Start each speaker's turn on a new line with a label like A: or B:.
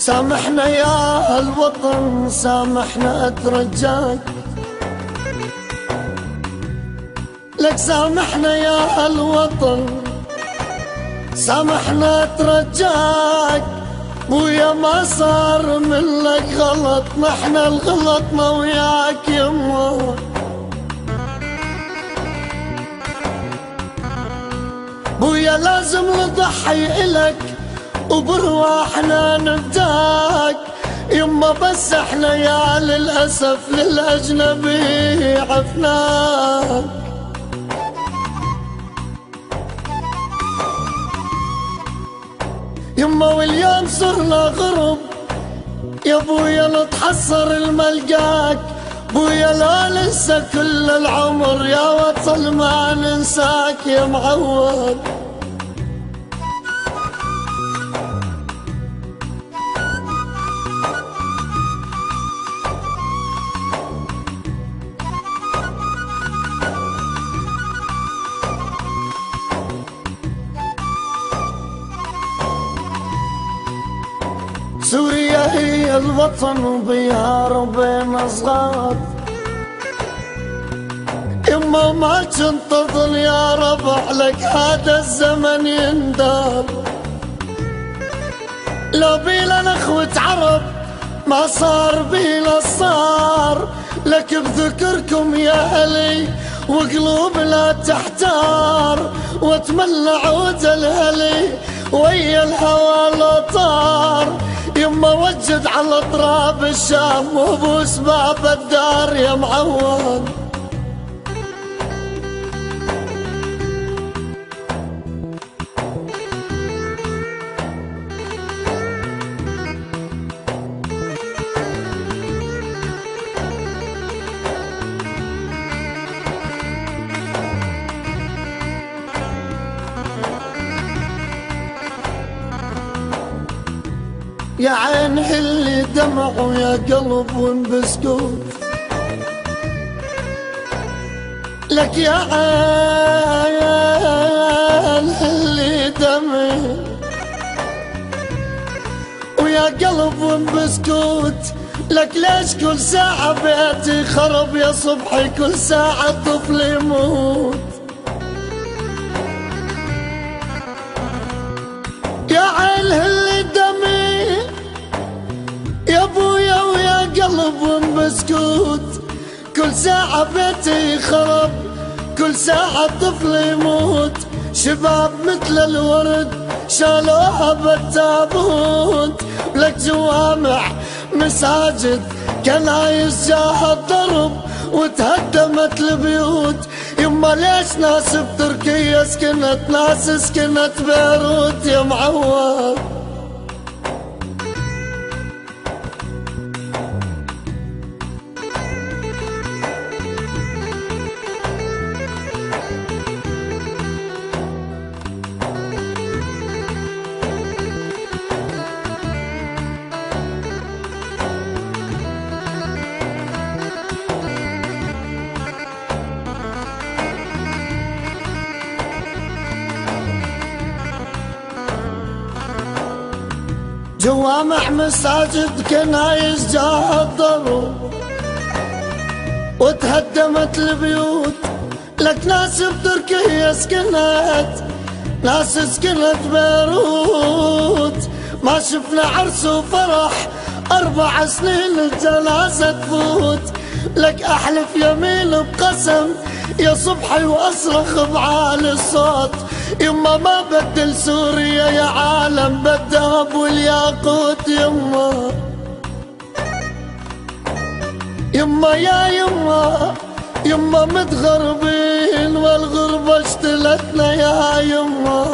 A: سامحنا يا الوطن سامحنا اترجاك، لك سامحنا يا الوطن سامحنا اترجاك. ويا ما صار منك غلط نحنا الغلطنا وياك يما. بويا لازم نضحي إلك وبرواحنا نفداك يما، بس احنا يا للأسف للأجنبي عفناك. يما واليوم صرنا غرب يا بويا نتحسر الملقاك. بويا لا ننسى كل العمر يا وطن ما ننساك يا معود. سوريا هي الوطن وبيها ربينا صغار يما، ما كنت اظن يا ربع لك هذا الزمن يندار. لو بينا نخوة عرب ما صار بينا صار، لك بذكركم يا أهلي وقلوب لا تحتار. واتمنى عود الهلي ويا الهوى لا طار يما، وجد على اطراب الشام وبوس باب الدار يا معود. يا عين اللي دمع ويا قلب وانبسكوت، لك يا عين اللي دمع ويا قلب وانبسكوت. لك ليش كل ساعة بيتي خرب يا صبحي كل ساعة طفل يموت. يا عين اللي دمع يا بويا ويا قلب وانبسكوت، كل ساعة بيتي خرب كل ساعة طفل يموت. شباب مثل الورد شالوها بالتابوت، لك جوامع مساجد كنايس جاها الضرب وتهدمت البيوت. يما ليش ناس بتركيا سكنت ناس سكنت بيروت يا معود. جوامع مساجد كنايس جاها الضرب وتهدمت البيوت. لك ناس بتركيا سكنت ناس سكنت بيروت. ما شفنا عرس وفرح 4 سنين الجنازة تفوت. لك احلف يمين بقسم يا صبحي واصرخ بعالي الصوت يما، ما بدل سوريا يا عالم بالذهب والياقوت يما. يما يا يما يما متغربين والغربة اشتلتنا يا يما.